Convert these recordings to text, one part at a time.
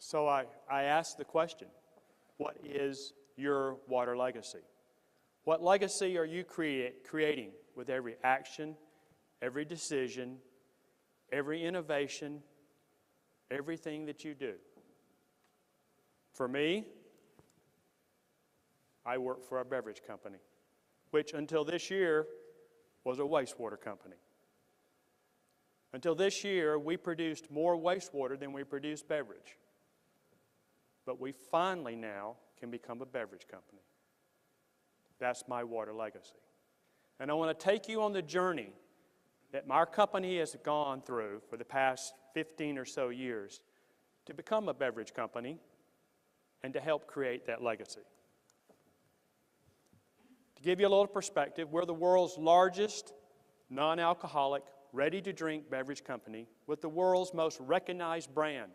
So I asked the question, what is your water legacy? What legacy are you creating with every action, every decision, every innovation, everything that you do? For me, I work for a beverage company, which until this year was a wastewater company. Until this year, we produced more wastewater than we produced beverage. But we finally now can become a beverage company. That's my water legacy. And I want to take you on the journey that our company has gone through for the past 15 or so years to become a beverage company and to help create that legacy. To give you a little perspective, we're the world's largest non-alcoholic, ready-to-drink beverage company with the world's most recognized brand.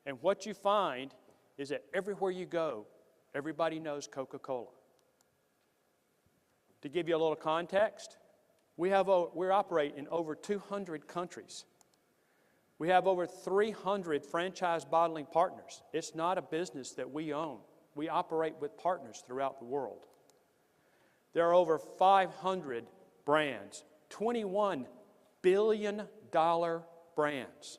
And what you find is that everywhere you go, everybody knows Coca-Cola. To give you a little context, we operate in over 200 countries. We have over 300 franchise bottling partners. It's not a business that we own. We operate with partners throughout the world. There are over 500 brands, $21 billion brands.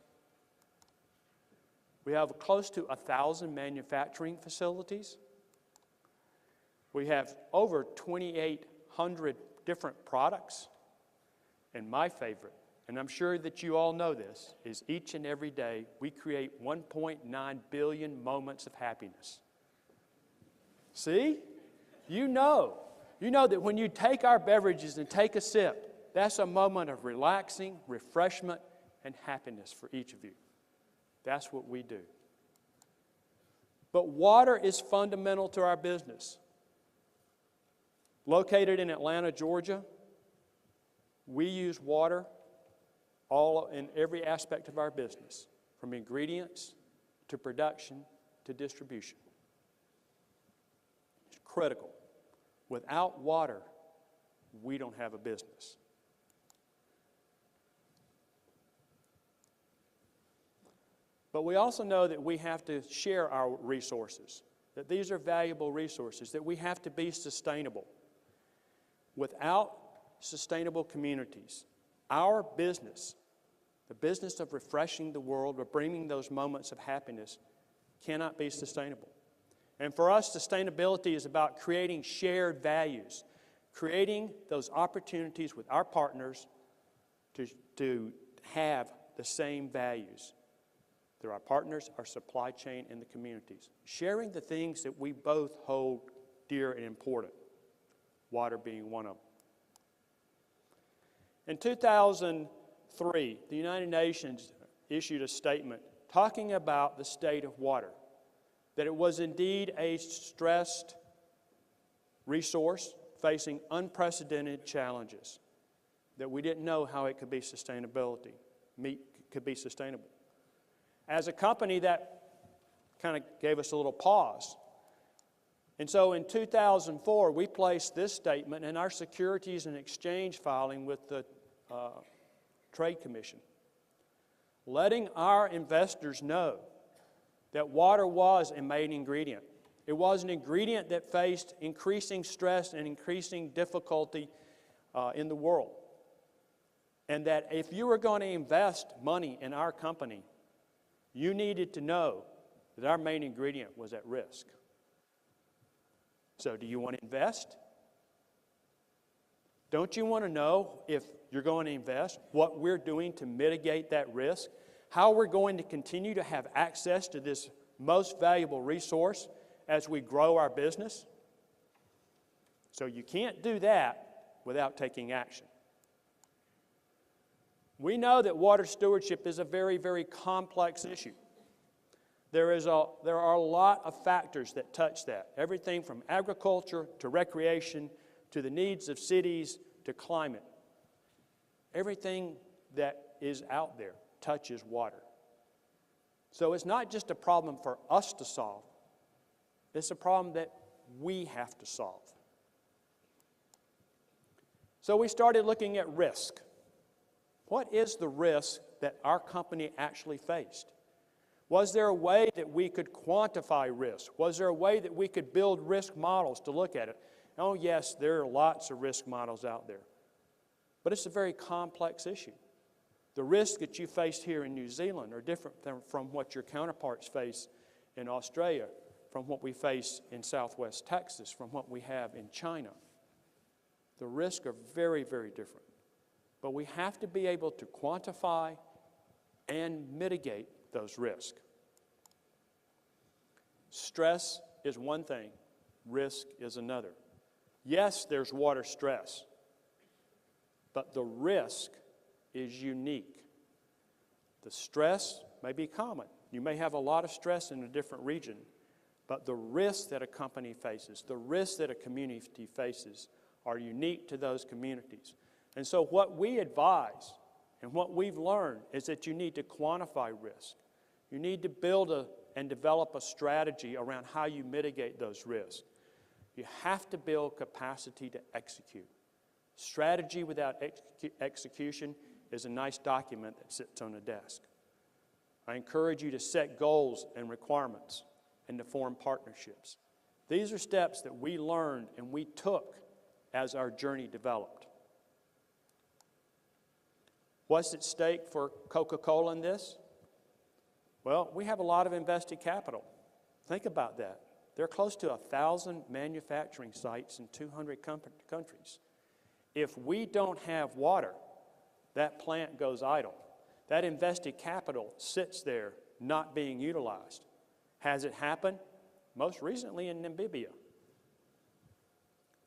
We have close to 1,000 manufacturing facilities. We have over 2,800 different products. And my favorite, and I'm sure that you all know this, is each and every day we create 1.9 billion moments of happiness. See? You know that when you take our beverages and take a sip, that's a moment of relaxing, refreshment, and happiness for each of you. That's what we do. But water is fundamental to our business. Located in Atlanta, Georgia, we use water in every aspect of our business, from ingredients to production to distribution. It's critical. Without water, we don't have a business. But we also know that we have to share our resources, that these are valuable resources, that we have to be sustainable. Without sustainable communities, our business, the business of refreshing the world, of bringing those moments of happiness, cannot be sustainable. And for us, sustainability is about creating shared values, creating those opportunities with our partners to have the same values. Through our partners, our supply chain, and the communities. Sharing the things that we both hold dear and important, water being one of them. In 2003, the United Nations issued a statement talking about the state of water, that it was indeed a stressed resource facing unprecedented challenges, that we didn't know how it could be sustainable. As a company, that kind of gave us a little pause. And so in 2004, we placed this statement in our Securities and Exchange filing with the Trade Commission, letting our investors know that water was a main ingredient. It was an ingredient that faced increasing stress and increasing difficulty in the world. And that if you were going to invest money in our company, you needed to know that our main ingredient was at risk. So do you want to invest? Don't you want to know, if you're going to invest, what we're doing to mitigate that risk? How we're going to continue to have access to this most valuable resource as we grow our business? So you can't do that without taking action. We know that water stewardship is a very, very complex issue. There are a lot of factors that touch that. Everything from agriculture to recreation to the needs of cities to climate. Everything that is out there touches water. So it's not just a problem for us to solve. It's a problem that we have to solve. So we started looking at risk. What is the risk that our company actually faced? Was there a way that we could quantify risk? Was there a way that we could build risk models to look at it? Oh, yes, there are lots of risk models out there. But it's a very complex issue. The risks that you face here in New Zealand are different from what your counterparts face in Australia, from what we face in Southwest Texas, from what we have in China. The risks are very, very different. But we have to be able to quantify and mitigate those risks. Stress is one thing, risk is another. Yes, there's water stress, but the risk is unique. The stress may be common. You may have a lot of stress in a different region, but the risks that a company faces, the risks that a community faces, are unique to those communities. And so what we advise and what we've learned is that you need to quantify risk. You need to build and develop a strategy around how you mitigate those risks. You have to build capacity to execute. Strategy without execution is a nice document that sits on a desk. I encourage you to set goals and requirements and to form partnerships. These are steps that we learned and we took as our journey developed. What's at stake for Coca-Cola in this? Well, we have a lot of invested capital. Think about that. There are close to 1,000 manufacturing sites in 200 countries. If we don't have water, that plant goes idle. That invested capital sits there not being utilized. Has it happened? Most recently in Namibia,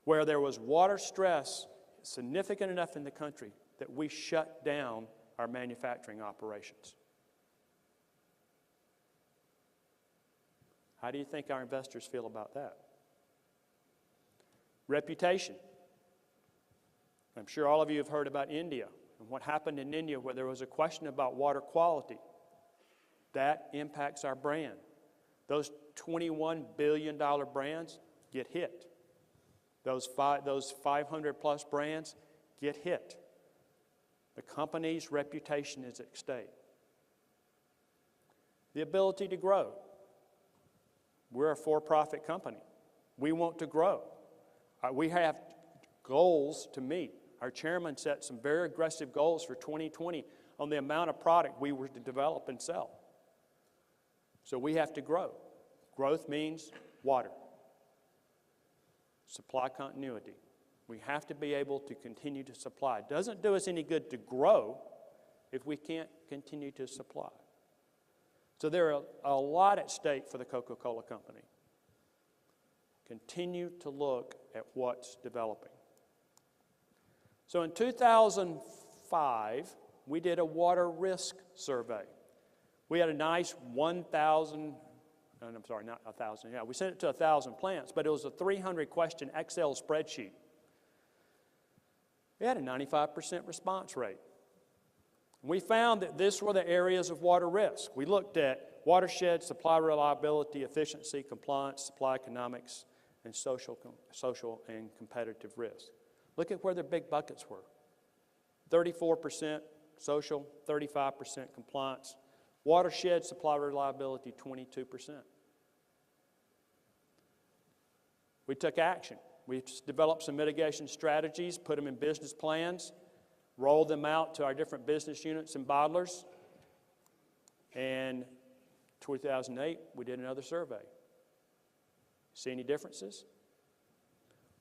where there was water stress significant enough in the country that we shut down our manufacturing operations. How do you think our investors feel about that? Reputation. I'm sure all of you have heard about India and what happened in India where there was a question about water quality. That impacts our brand. Those $21 billion brands get hit. Those 500 plus brands get hit. The company's reputation is at stake. The ability to grow. We're a for-profit company. We want to grow. We have goals to meet. Our chairman set some very aggressive goals for 2020 on the amount of product we were to develop and sell. So we have to grow. Growth means water. Supply continuity. We have to be able to continue to supply. It doesn't do us any good to grow if we can't continue to supply. So there are a lot at stake for the Coca-Cola Company. Continue to look at what's developing. So in 2005, we did a water risk survey. We had a nice 1,000, I'm sorry, not 1,000, yeah, we sent it to 1,000 plants, but it was a 300-question Excel spreadsheet. We had a 95% response rate. We found that these were the areas of water risk. We looked at watershed, supply reliability, efficiency, compliance, supply economics, and social and competitive risk. Look at where the big buckets were. 34% social, 35% compliance. Watershed, supply reliability, 22%. We took action. We developed some mitigation strategies, put them in business plans, rolled them out to our different business units and bottlers. And 2008, we did another survey. See any differences?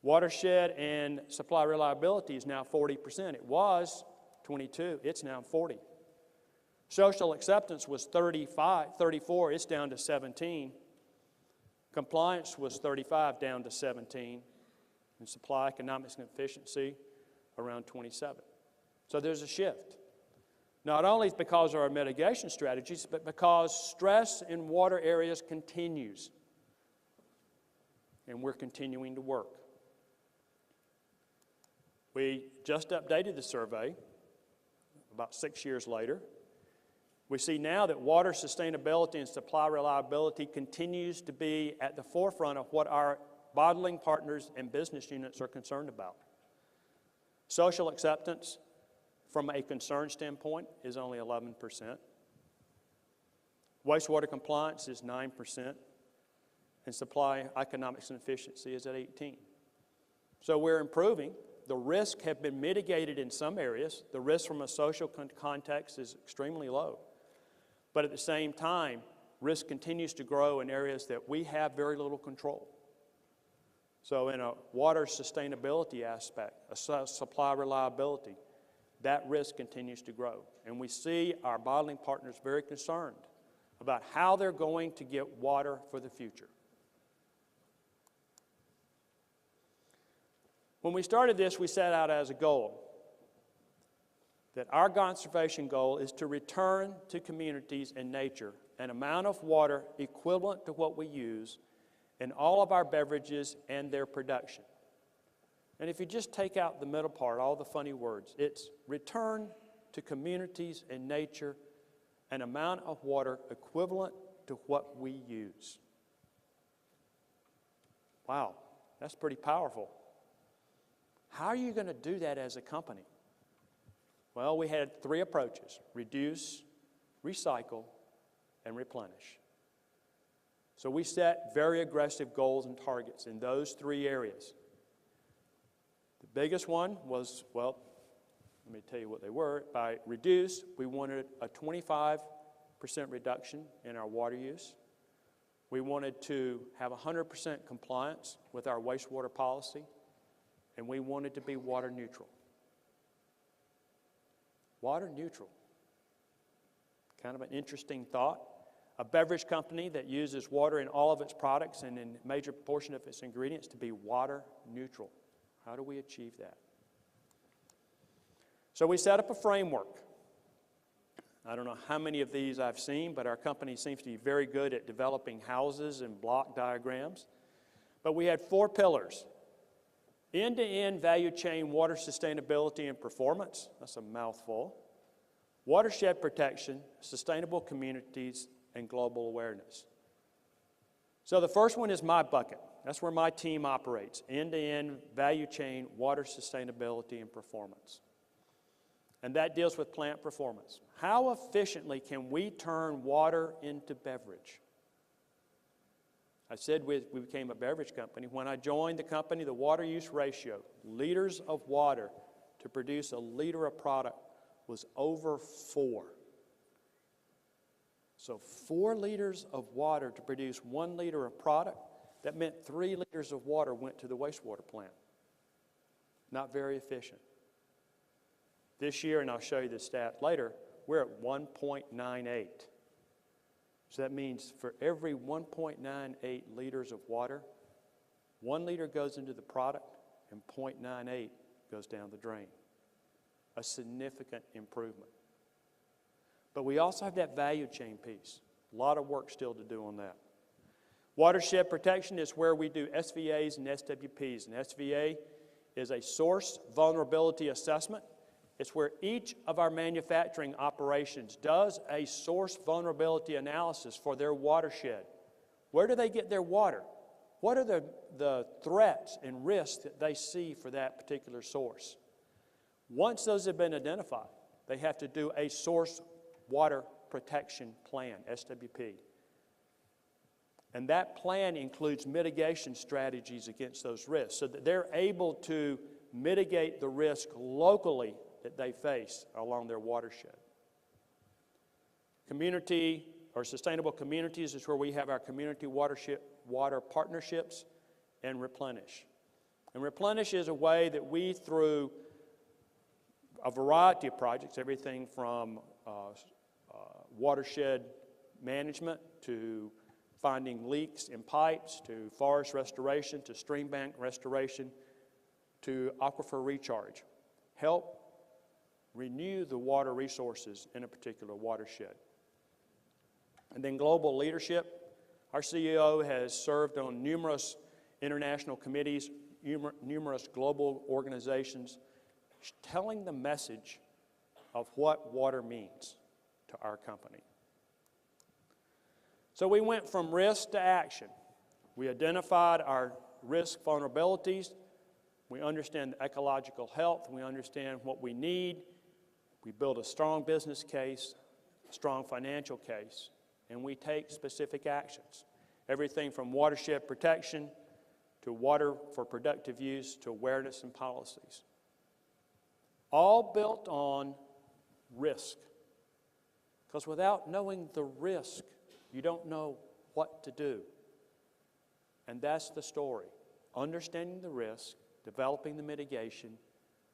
Watershed and supply reliability is now 40%. It was 22. It's now 40. Social acceptance was 34. It's down to 17. Compliance was 35, down to 17. And supply economics and efficiency around 27. So there's a shift. Not only because of our mitigation strategies, but because stress in water areas continues. And we're continuing to work. We just updated the survey about 6 years later. We see now that water sustainability and supply reliability continues to be at the forefront of what our bottling partners and business units are concerned about. Social acceptance from a concern standpoint is only 11%. Wastewater compliance is 9%, and supply economics and efficiency is at 18%. So we're improving. The risks have been mitigated in some areas. The risk from a social context is extremely low. But at the same time, risk continues to grow in areas that we have very little control. So in a water sustainability aspect, a supply reliability, that risk continues to grow. And we see our bottling partners very concerned about how they're going to get water for the future. When we started this, we set out as a goal that our conservation goal is to return to communities and nature an amount of water equivalent to what we use in all of our beverages and their production. And if you just take out the middle part, all the funny words, it's return to communities and nature an amount of water equivalent to what we use. Wow, that's pretty powerful. How are you going to do that as a company? Well, we had 3 approaches: reduce, recycle, and replenish. So we set very aggressive goals and targets in those 3 areas. The biggest one was, well, let me tell you what they were. By reduce, we wanted a 25% reduction in our water use. We wanted to have 100% compliance with our wastewater policy, and we wanted to be water neutral. Water neutral. Kind of an interesting thought. A beverage company that uses water in all of its products and in a major portion of its ingredients to be water neutral. How do we achieve that? So we set up a framework. I don't know how many of these I've seen, but our company seems to be very good at developing houses and block diagrams. But we had 4 pillars. End-to-end value chain water sustainability and performance. That's a mouthful. Watershed protection, sustainable communities, and global awareness. So the first one is my bucket. That's where my team operates. End-to-end value chain water sustainability and performance. And that deals with plant performance. How efficiently can we turn water into beverage? I said we became a beverage company. When I joined the company, the water use ratio, liters of water to produce a liter of product, was over 4. So 4 liters of water to produce 1 liter of product, that meant 3 liters of water went to the wastewater plant. Not very efficient. This year, and I'll show you the stat later, we're at 1.98. So that means for every 1.98 liters of water, 1 liter goes into the product and 0.98 goes down the drain. A significant improvement. But we also have that value chain piece. A lot of work still to do on that. Watershed protection is where we do SVAs and SWPs. And SVA is a source vulnerability assessment. It's where each of our manufacturing operations does a source vulnerability analysis for their watershed. Where do they get their water? What are the threats and risks that they see for that particular source? Once those have been identified, they have to do a source water protection plan, SWP. And that plan includes mitigation strategies against those risks so that they're able to mitigate the risk locally that they face along their watershed. Community or sustainable communities is where we have our community water partnerships and replenish. And replenish is a way that we, through a variety of projects, everything from watershed management to finding leaks in pipes, to forest restoration, to stream bank restoration, to aquifer recharge, help renew the water resources in a particular watershed. And then global leadership. Our CEO has served on numerous international committees, numerous global organizations, telling the message of what water means to our company. So we went from risk to action. We identified our risk vulnerabilities. We understand the ecological health. We understand what we need. We build a strong business case, a strong financial case, and we take specific actions. Everything from watershed protection to water for productive use to awareness and policies. All built on risk. Because without knowing the risk, you don't know what to do. And that's the story. Understanding the risk, developing the mitigation,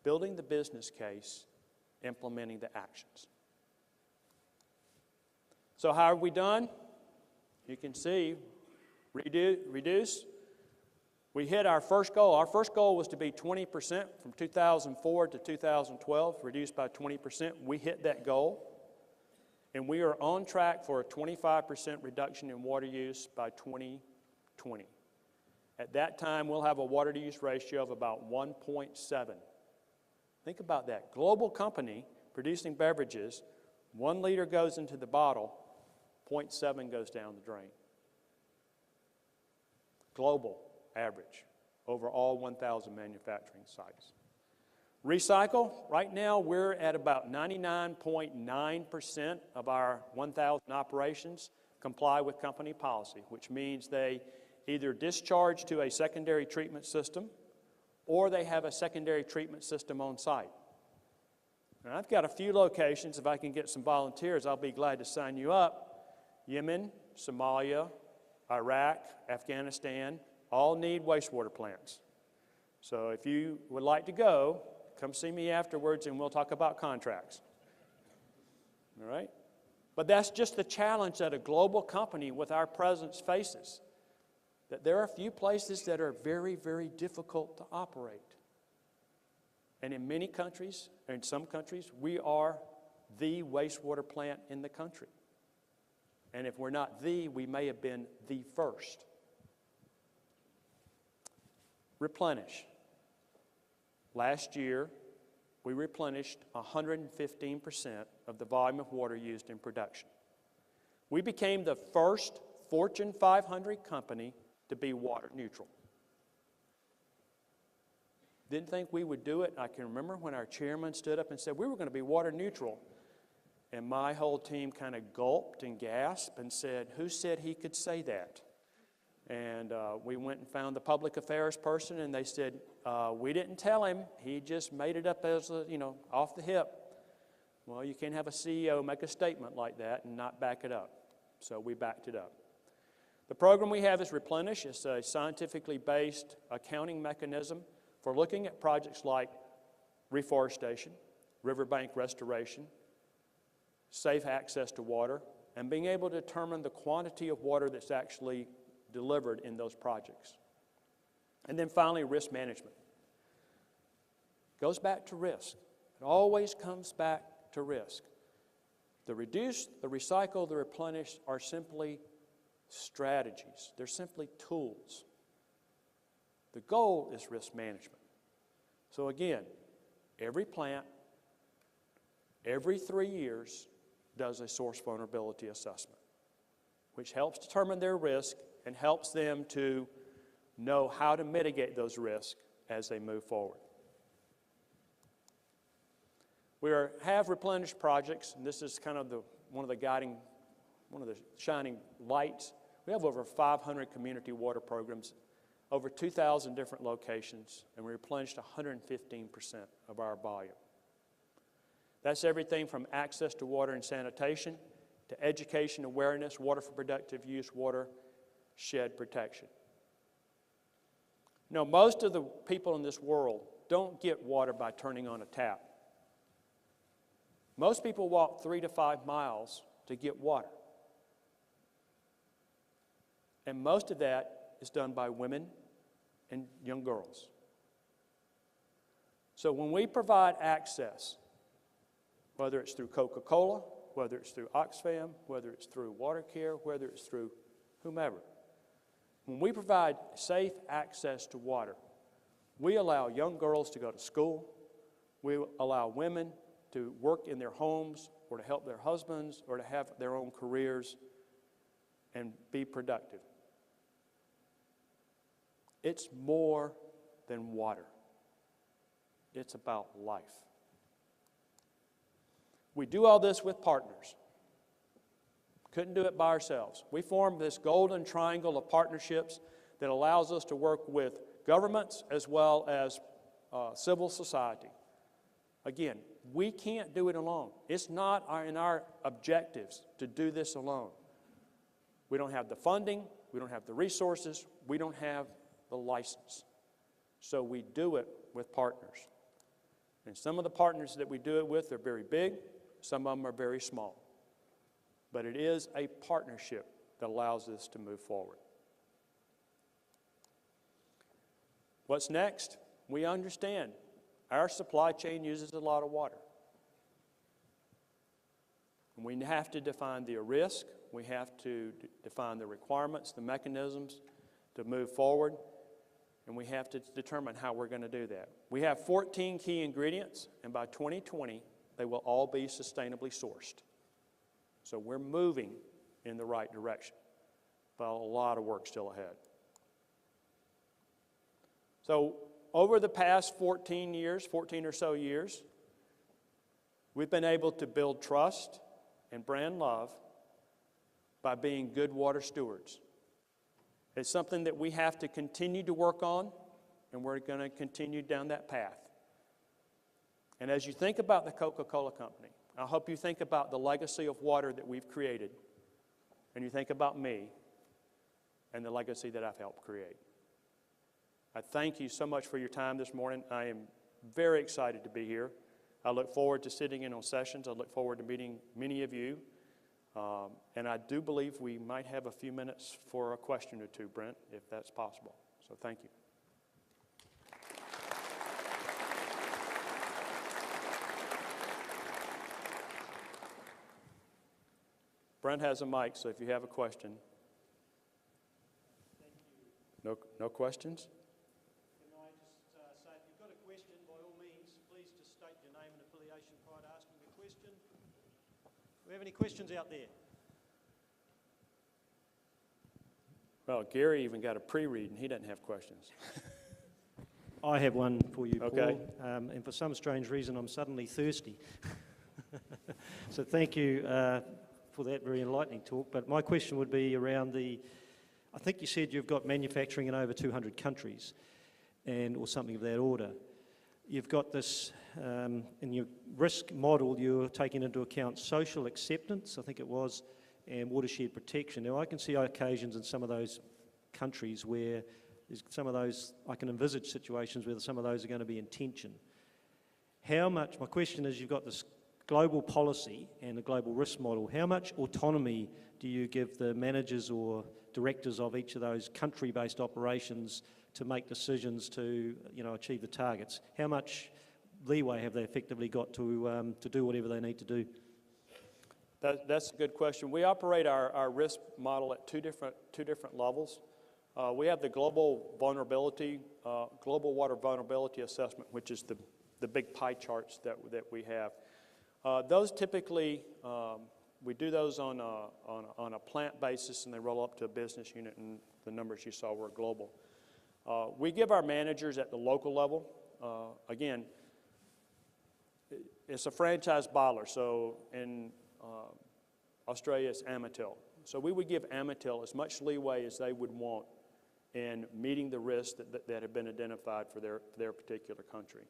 building the business case, implementing the actions. So how have we done? You can see, reduce. We hit our first goal. Our first goal was to be 20% from 2004 to 2012, reduced by 20%. We hit that goal. And we are on track for a 25% reduction in water use by 2020. At that time, we'll have a water to use ratio of about 1.7. Think about that. Global company producing beverages, 1 liter goes into the bottle, 0.7 goes down the drain. Global average over all 1,000 manufacturing sites. Recycle, right now we're at about 99.9% of our 1,000 operations comply with company policy, which means they either discharge to a secondary treatment system or they have a secondary treatment system on site. Now, I've got a few locations. If I can get some volunteers, I'll be glad to sign you up. Yemen, Somalia, Iraq, Afghanistan, all need wastewater plants. So if you would like to go, come see me afterwards and we'll talk about contracts. All right? But that's just the challenge that a global company with our presence faces. That there are a few places that are very, very difficult to operate. And in many countries, or in some countries, we are the wastewater plant in the country. And if we're not the, we may have been the first. Replenish. Last year, we replenished 115% of the volume of water used in production. We became the first Fortune 500 company to be water neutral. Didn't think we would do it. I can remember when our chairman stood up and said we were going to be water neutral. And my whole team kind of gulped and gasped and said, who said he could say that? And we went and found the public affairs person, and they said, we didn't tell him. He just made it up as, off the hip. Well, you can't have a CEO make a statement like that and not back it up. So we backed it up. The program we have is Replenish. It's a scientifically based accounting mechanism for looking at projects like reforestation, riverbank restoration, safe access to water, and being able to determine the quantity of water that's actually delivered in those projects. And then finally, risk management. Goes back to risk. It always comes back to risk. The reduce, the recycle, the replenish are simply strategies. They're simply tools. The goal is risk management. So again, every plant, every 3 years, does a source vulnerability assessment, which helps determine their risk and helps them to know how to mitigate those risks as they move forward. We have replenished projects, and this is kind of one of the shining lights. We have over 500 community water programs, over 2,000 different locations, and we replenished 115% of our volume. That's everything from access to water and sanitation to education, awareness, water for productive use, water shed protection. Most of the people in this world don't get water by turning on a tap. Most people walk 3 to 5 miles to get water. And most of that is done by women and young girls. So when we provide access, whether it's through Coca-Cola, whether it's through Oxfam, whether it's through WaterCare, whether it's through whomever, when we provide safe access to water, we allow young girls to go to school, we allow women to work in their homes or to help their husbands or to have their own careers and be productive. It's more than water. It's about life. We do all this with partners. Couldn't do it by ourselves. We formed this golden triangle of partnerships that allows us to work with governments as well as civil society. Again, we can't do it alone. It's not in our objectives to do this alone. We don't have the funding, we don't have the resources, we don't have the license. So we do it with partners. And some of the partners that we do it with are very big, some of them are very small. But it is a partnership that allows us to move forward. What's next? We understand our supply chain uses a lot of water. And we have to define the risk. We have to define the requirements, the mechanisms to move forward. And we have to determine how we're going to do that. We have 14 key ingredients, and by 2020, they will all be sustainably sourced. So we're moving in the right direction, but a lot of work still ahead. So over the past 14 or so years, we've been able to build trust and brand love by being good water stewards. It's something that we have to continue to work on, and we're going to continue down that path. And as you think about the Coca-Cola Company, I hope you think about the legacy of water that we've created, and you think about me and the legacy that I've helped create. I thank you so much for your time this morning. I am very excited to be here. I look forward to sitting in on sessions. I look forward to meeting many of you. And I do believe we might have a few minutes for a question or two, Brent, if that's possible. So thank you. Brent has a mic, so if you have a question. Thank you. No questions? Can I just say, if you've got a question, by all means, please just state your name and affiliation prior to asking the question. Do we have any questions out there? Well, Gary even got a pre-read, and he doesn't have questions. I have one for you, Okay. Paul. And for some strange reason, I'm suddenly thirsty. So thank you for that very enlightening talk. But my question would be around I think you said you've got manufacturing in over 200 countries, or something of that order. You've got this, in your risk model, you're taking into account social acceptance, I think it was, and watershed protection. Now, I can see occasions in some of those countries where there's I can envisage situations where some of those are going to be in tension. My question is, you've got this global policy and a global risk model. How much autonomy do you give the managers or directors of each of those country-based operations to make decisions to, achieve the targets? How much leeway have they effectively got to do whatever they need to do? That's a good question. We operate our risk model at two different levels. We have the global water vulnerability assessment, which is the big pie charts that we have. Those typically, we do those on a plant basis, and they roll up to a business unit, and the numbers you saw were global. We give our managers at the local level, again, it's a franchise bottler, so in Australia it's Amatil. So we would give Amatil as much leeway as they would want in meeting the risks that have been identified for their particular country.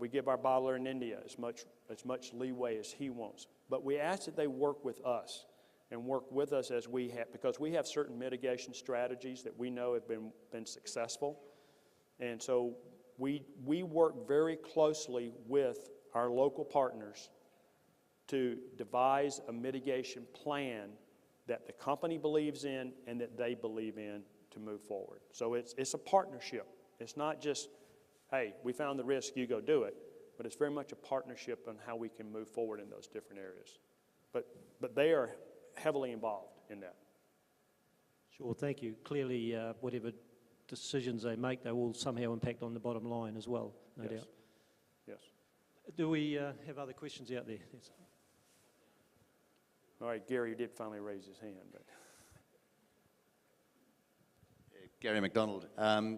We give our bottler in India as much leeway as he wants. But we ask that they work with us and work with us as we have, because we have certain mitigation strategies that we know have been successful. And so we work very closely with our local partners to devise a mitigation plan that the company believes in and that they believe in to move forward. So it's a partnership. It's not just, hey, we found the risk, you go do it. But it's very much a partnership on how we can move forward in those different areas. But they are heavily involved in that. Sure, thank you. Clearly, whatever decisions they make, they will somehow impact on the bottom line as well, no doubt. Yes. Do we have other questions out there? Yes. All right, Gary did finally raise his hand. But. Gary McDonald.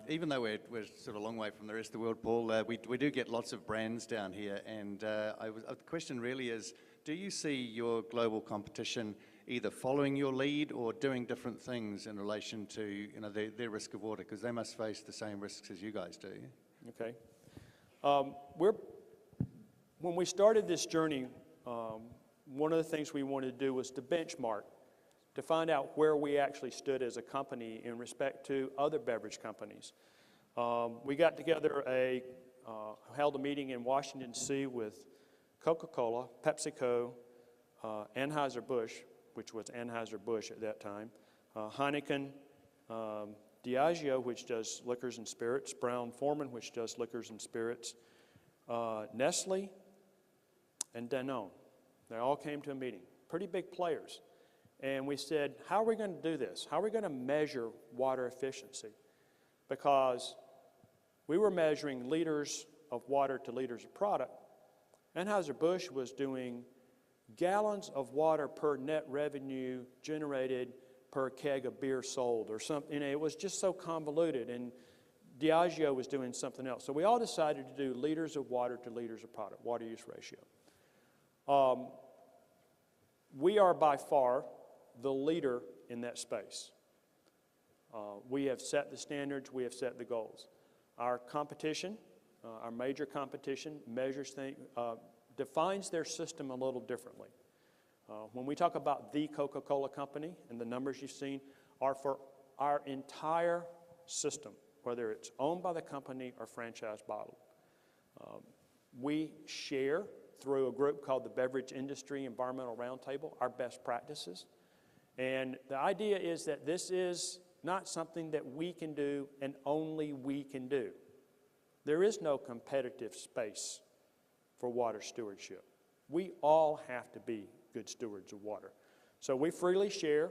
Even though we're sort of a long way from the rest of the world, Paul, we do get lots of brands down here, and the question really is, do you see your global competition either following your lead or doing different things in relation to, you know, their risk of water? Because they must face the same risks as you guys do. Okay. When we started this journey, one of the things we wanted to do was to benchmark, to find out where we actually stood as a company in respect to other beverage companies. We got together, held a meeting in Washington, D.C. with Coca-Cola, PepsiCo, Anheuser-Busch, which was Anheuser-Busch at that time, Heineken, Diageo, which does liquors and spirits, Brown-Forman, which does liquors and spirits, Nestle, and Danone. They all came to a meeting, pretty big players. And we said, how are we going to do this? How are we going to measure water efficiency? Because we were measuring liters of water to liters of product. Anheuser-Busch was doing gallons of water per net revenue generated per keg of beer sold or something. It was just so convoluted, and Diageo was doing something else. So we all decided to do liters of water to liters of product, water use ratio. We are by far the leader in that space. We have set the standards, we have set the goals. Our competition, our major competition, measures things, defines their system a little differently. When we talk about the Coca-Cola Company, and the numbers you've seen are for our entire system, whether it's owned by the company or franchise bottled. We share through a group called the Beverage Industry Environmental Roundtable our best practices. And the idea is that this is not something that we can do and only we can do. There is no competitive space for water stewardship. We all have to be good stewards of water. So we freely share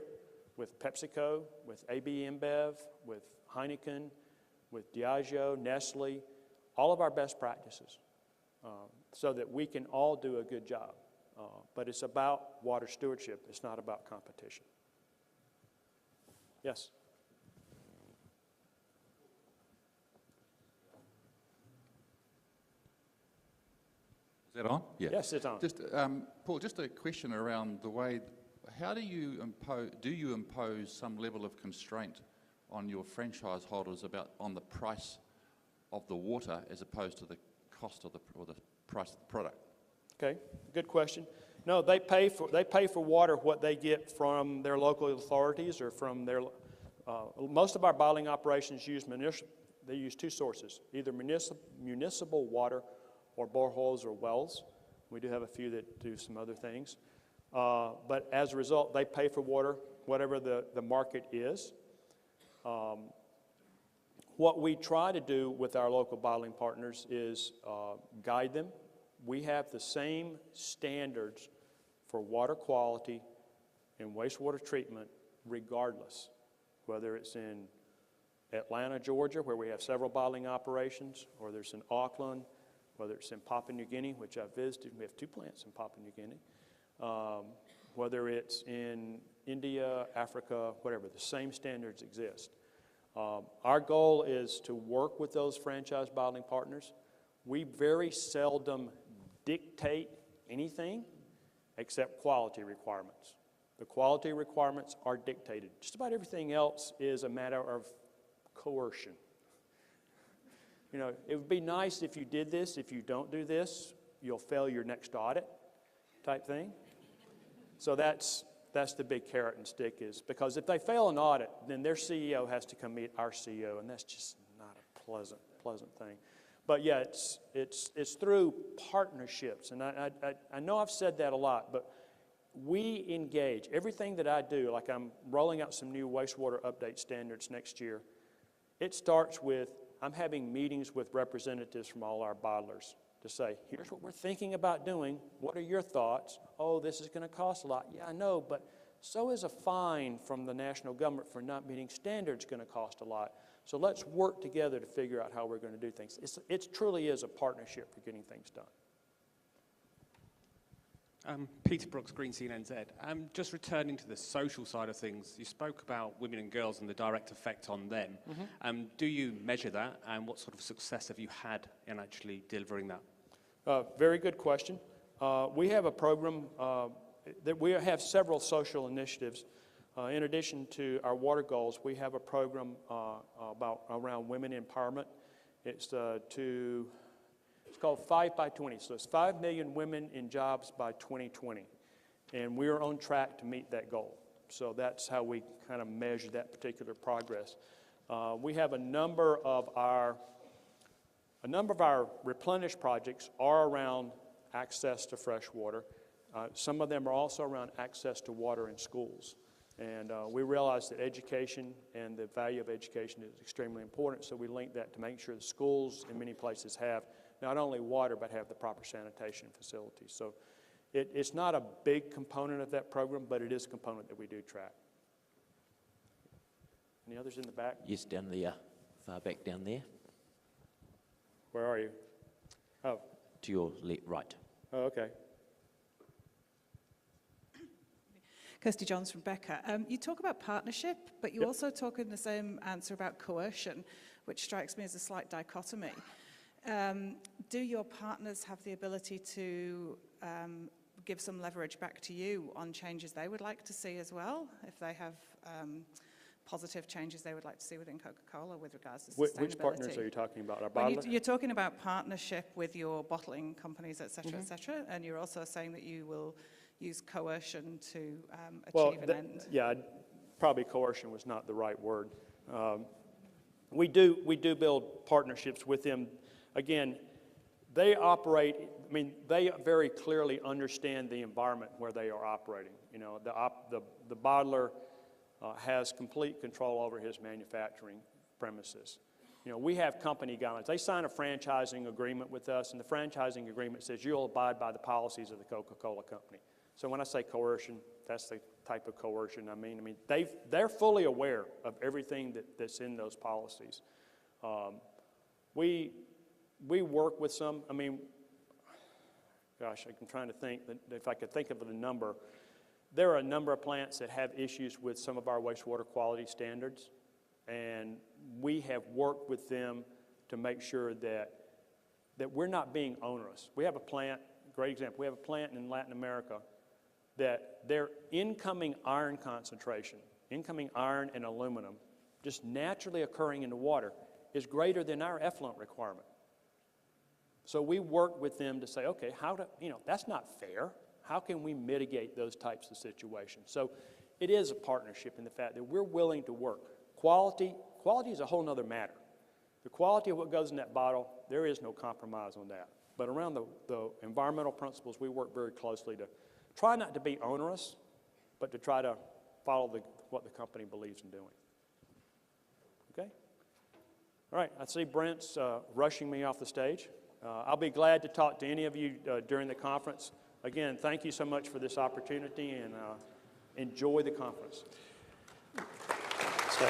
with PepsiCo, with AB InBev, with Heineken, with Diageo, Nestle, all of our best practices so that we can all do a good job. But it's about water stewardship. It's not about competition. Yes? Is that on? Yeah. Yes, it's on. Just, Paul, just a question around the way, how do you impose some level of constraint on your franchise holders on the price of the water as opposed to the cost of the price of the product? Okay, good question. No, they pay for water what they get from their local authorities or from their. Most of our bottling operations use two sources, either municipal water or boreholes or wells. We do have a few that do some other things. But as a result, they pay for water, whatever the market is. What we try to do with our local bottling partners is guide them. We have the same standards for water quality and wastewater treatment regardless, whether it's in Atlanta, Georgia, where we have several bottling operations, or there's in Auckland, whether it's in Papua New Guinea, which I've visited. We have 2 plants in Papua New Guinea. Whether it's in India, Africa, whatever, the same standards exist. Our goal is to work with those franchise bottling partners. We very seldom dictate anything except quality requirements. The quality requirements are dictated. Just about everything else is a matter of coercion. You know, it would be nice if you did this. If you don't do this, you'll fail your next audit type thing. So that's the big carrot and stick, is because if they fail an audit, then their CEO has to come meet our CEO, and that's just not a pleasant thing. But yeah, it's through partnerships, and I know I've said that a lot, but we engage. Everything that I do, like I'm rolling out some new wastewater update standards next year, it starts with I'm having meetings with representatives from all our bottlers to say, here's what we're thinking about doing. What are your thoughts? Oh, this is going to cost a lot. Yeah, I know, but so is a fine from the national government for not meeting standards going to cost a lot. So let's work together to figure out how we're going to do things. It truly is a partnership for getting things done. Peter Brooks, Green CNZ. Just returning to the social side of things, you spoke about women and girls and the direct effect on them. Mm-hmm. Do you measure that, and what sort of success have you had in actually delivering that? Very good question. We have a program that we have several social initiatives. In addition to our water goals, we have a program around women empowerment. It's called 5 by 20. So it's 5 million women in jobs by 2020. And we are on track to meet that goal. So that's how we kind of measure that particular progress. We have a number of our replenish projects are around access to fresh water. Some of them are also around access to water in schools. And we realize that education and the value of education is extremely important, so we link that to make sure the schools in many places have not only water, but have the proper sanitation facilities. So it's not a big component of that program, but it is a component that we do track. Any others in the back? Yes, down there, far back down there, Where are you? Oh, to your right. oh okay. Kirsty Johns from Becker. You talk about partnership, but you Yep. also talk in the same answer about coercion, which strikes me as a slight dichotomy. Do your partners have the ability to give some leverage back to you on changes they would like to see as well, if they have positive changes they would like to see within Coca-Cola with regards to sustainability? Which partners are you talking about? Our When bottler? you're talking about partnership with your bottling companies, et cetera, and you're also saying that you will use coercion to achieve an end. Yeah, probably coercion was not the right word. We do build partnerships with them. Again, they operate, I mean, they very clearly understand the environment where they are operating. You know, the bottler has complete control over his manufacturing premises. You know, we have company guidelines. They sign a franchising agreement with us, and the franchising agreement says you'll abide by the policies of the Coca-Cola company. So when I say coercion, that's the type of coercion I mean. They're fully aware of everything that's in those policies. We work with some, I mean, gosh, I'm trying to think, that if I could think of the number, there are a number of plants that have issues with some of our wastewater quality standards, and we have worked with them to make sure that we're not being onerous. We have a plant, great example, we have a plant in Latin America that their incoming iron concentration, incoming iron and aluminum, just naturally occurring in the water, is greater than our effluent requirement. So we work with them to say, okay, that's not fair. How can we mitigate those types of situations? So it is a partnership in the fact that we're willing to work. Quality is a whole other matter. The quality of what goes in that bottle, there is no compromise on that. But around the environmental principles, we work very closely to try not to be onerous, but to try to follow what the company believes in doing. Okay? All right, I see Brent's rushing me off the stage. I'll be glad to talk to any of you during the conference. Again, thank you so much for this opportunity, and enjoy the conference. So,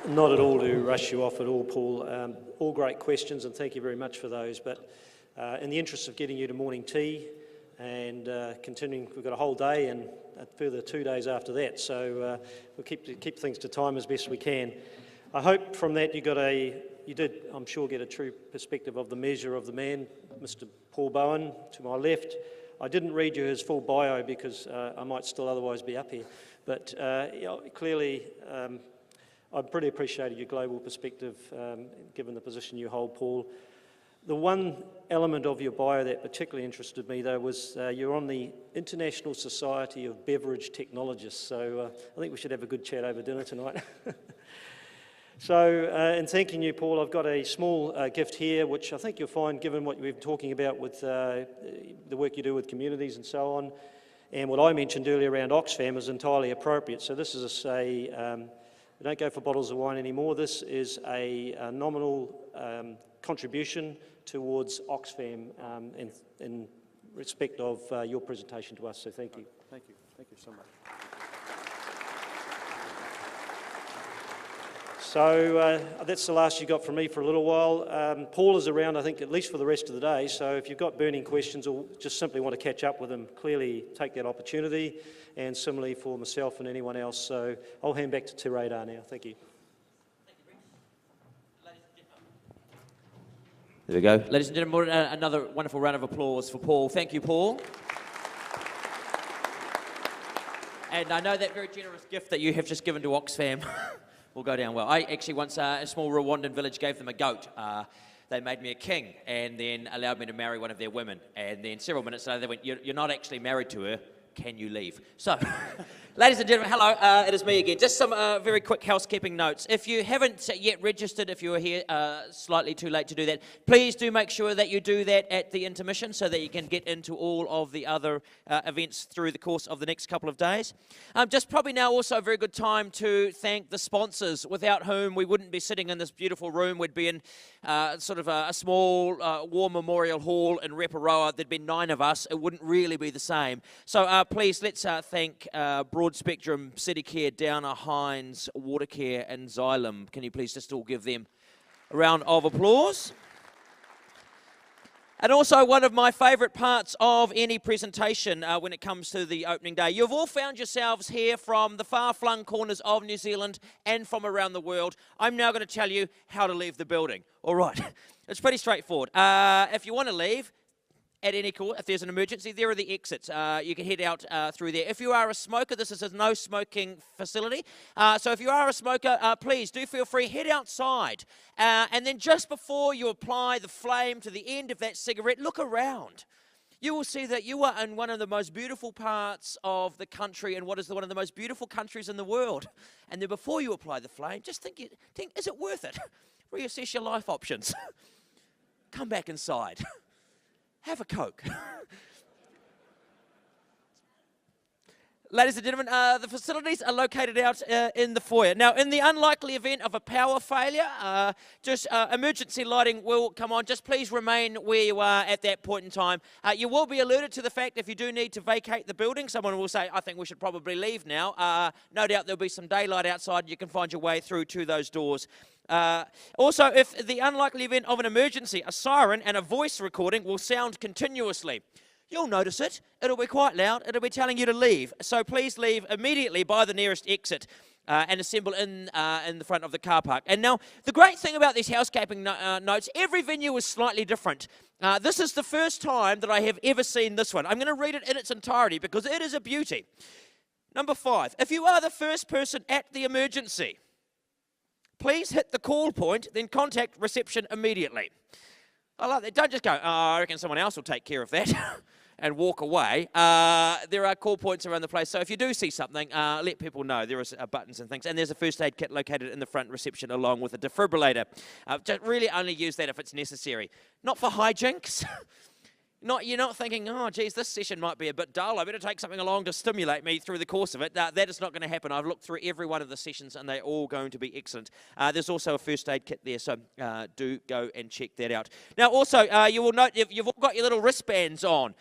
not at all to rush you off at all, Paul. All great questions, and thank you very much for those. But in the interest of getting you to morning tea and continuing, we've got a whole day and a further 2 days after that. So we'll keep things to time as best we can. I hope from that you did, I'm sure, get a true perspective of the measure of the man, Mr. Paul Bowen, to my left. I didn't read you his full bio because I might still otherwise be up here. But clearly, I pretty appreciated your global perspective, given the position you hold, Paul. The one element of your bio that particularly interested me, though, was you're on the International Society of Beverage Technologists. So I think we should have a good chat over dinner tonight. So, in thanking you, Paul, I've got a small gift here, which I think you'll find, given what we've been talking about with the work you do with communities and so on, and what I mentioned earlier around Oxfam is entirely appropriate. So this is we don't go for bottles of wine anymore. This is a nominal contribution towards Oxfam in respect of your presentation to us. So thank you. Thank you. Thank you so much. So that's the last you got from me for a little while. Paul is around, I think, at least for the rest of the day. So if you've got burning questions or just simply want to catch up with him, clearly take that opportunity. And similarly for myself and anyone else. So I'll hand back to Te Radar now. Thank you. There we go. Ladies and gentlemen, another wonderful round of applause for Paul. Thank you, Paul. And I know that very generous gift that you have just given to Oxfam will go down well. I actually once, a small Rwandan village, gave them a goat. They made me a king and then allowed me to marry one of their women. And then several minutes later, they went, you're not actually married to her. Can you leave? So, ladies and gentlemen, hello, it is me again. Just some very quick housekeeping notes. If you haven't yet registered, if you are here slightly too late to do that, please do make sure that you do that at the intermission so that you can get into all of the other events through the course of the next couple of days. Just probably now also a very good time to thank the sponsors, without whom we wouldn't be sitting in this beautiful room. We'd be in sort of a small war memorial hall in Reparoa. There'd be 9 of us. It wouldn't really be the same. So please, let's thank Broad Spectrum, City Care, Downer, Hines, Watercare and Xylem. Can you please just all give them a round of applause? And also one of my favourite parts of any presentation when it comes to the opening day. You've all found yourselves here from the far-flung corners of New Zealand and from around the world. I'm now going to tell you how to leave the building. All right, it's pretty straightforward. If you want to leave, at any call, if there's an emergency, there are the exits. You can head out through there. If you are a smoker, this is a no smoking facility. So if you are a smoker, please do feel free, head outside. And then just before you apply the flame to the end of that cigarette, look around. You will see that you are in one of the most beautiful parts of the country and what is one of the most beautiful countries in the world. And then before you apply the flame, just think, is it worth it? Reassess your life options. Come back inside. Have a Coke. Ladies and gentlemen, the facilities are located out in the foyer. Now, in the unlikely event of a power failure, just emergency lighting will come on. Just please remain where you are at that point in time. You will be alerted to the fact if you do need to vacate the building. Someone will say, I think we should probably leave now. No doubt there'll be some daylight outside. You can find your way through to those doors. Also, if the unlikely event of an emergency, a siren and a voice recording will sound continuously. You'll notice it. It'll be quite loud. It'll be telling you to leave. So please leave immediately by the nearest exit and assemble in the front of the car park. And now, the great thing about these housekeeping notes, every venue is slightly different. This is the first time that I have ever seen this one. I'm going to read it in its entirety because it is a beauty. Number 5, if you are the first person at the emergency, please hit the call point, then contact reception immediately. I like that. Don't just go, I reckon someone else will take care of that and walk away. There are call points around the place. So if you do see something, let people know. There are buttons and things. And there's a first aid kit located in the front reception along with a defibrillator. Just really only use that if it's necessary. Not for hijinks. You're not thinking, oh, geez, this session might be a bit dull. I better take something along to stimulate me through the course of it. That is not going to happen. I've looked through every one of the sessions, and they're all going to be excellent. There's also a first aid kit there, so do go and check that out. Now, also, you will note you've all got your little wristbands on.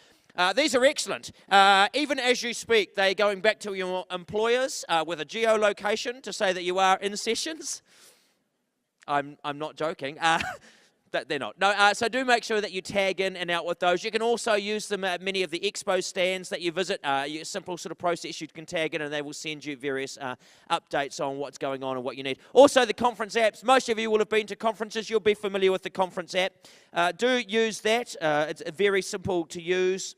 These are excellent. Even as you speak, they're going back to your employers with a geolocation to say that you are in sessions. I'm not joking. They're not. No, so do make sure that you tag in and out with those. You can also use them at many of the expo stands that you visit. A simple sort of process, you can tag in and they will send you various updates on what's going on and what you need. Also, the conference apps. Most of you will have been to conferences. You'll be familiar with the conference app. Do use that. It's very simple to use.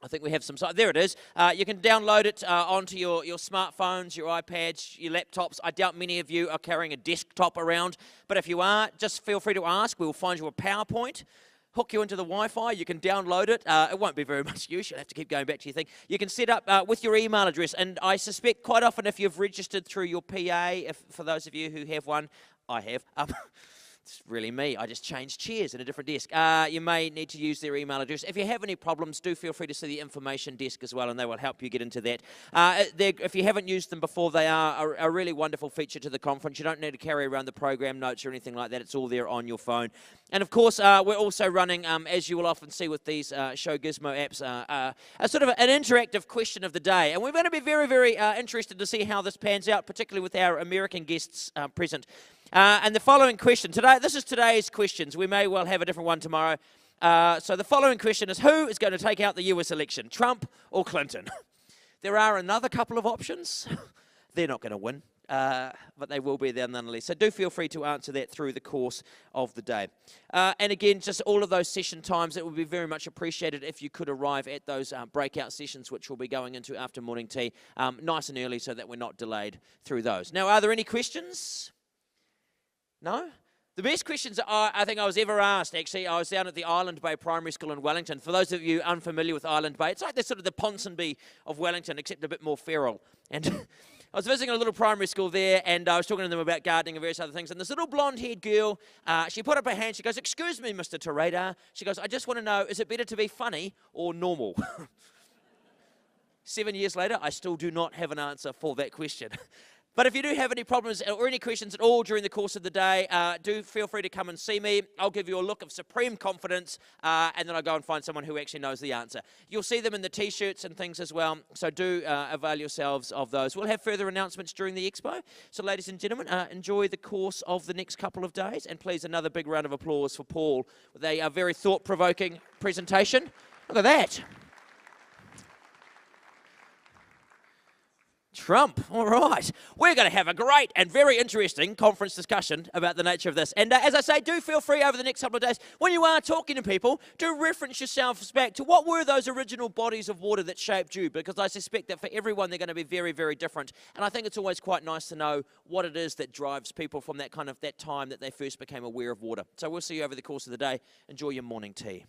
I think we have some, there it is. You can download it onto your smartphones, your iPads, your laptops. I doubt many of you are carrying a desktop around, but if you are, just feel free to ask. We'll find you a PowerPoint, hook you into the Wi-Fi, you can download it. It won't be very much use, you'll have to keep going back to your thing. You can set up with your email address, and I suspect quite often if you've registered through your PA, for those of you who have one, I have, it's really me. I just changed chairs in a different desk. You may need to use their email address. If you have any problems, do feel free to see the information desk as well, and they will help you get into that. If you haven't used them before, they are a really wonderful feature to the conference. You don't need to carry around the program notes or anything like that. It's all there on your phone. And of course, we're also running, as you will often see with these Show Gizmo apps, a sort of an interactive question of the day. And we're going to be very, very interested to see how this pans out, particularly with our American guests present. And the following question, this is today's questions. We may well have a different one tomorrow. So the following question is, who is going to take out the US election, Trump or Clinton? There are another couple of options. They're not going to win. but they will be there nonetheless. So do feel free to answer that through the course of the day. And again, just all of those session times, it would be very much appreciated if you could arrive at those breakout sessions, which we'll be going into after morning tea, nice and early so that we're not delayed through those. Now, are there any questions? No? The best questions I think I was ever asked, actually, I was down at the Island Bay Primary School in Wellington. For those of you unfamiliar with Island Bay, it's like the sort of the Ponsonby of Wellington, except a bit more feral. And I was visiting a little primary school there, and I was talking to them about gardening and various other things. And this little blonde-haired girl, she put up her hand. She goes, "Excuse me, Mr. Terada." She goes, "I just want to know, is it better to be funny or normal?" 7 years later, I still do not have an answer for that question. But if you do have any problems or any questions at all during the course of the day, do feel free to come and see me. I'll give you a look of supreme confidence, and then I'll go and find someone who actually knows the answer. You'll see them in the T-shirts and things as well, so do avail yourselves of those. We'll have further announcements during the expo. So ladies and gentlemen, enjoy the course of the next couple of days, and please another big round of applause for Paul with a very thought-provoking presentation. Look at that. Trump, all right. We're going to have a great and very interesting conference discussion about the nature of this. And as I say, do feel free over the next couple of days, when you are talking to people, do reference yourselves back to what were those original bodies of water that shaped you, because I suspect that for everyone they're going to be very, very different. And I think it's always quite nice to know what it is that drives people from that time that they first became aware of water. So we'll see you over the course of the day. Enjoy your morning tea.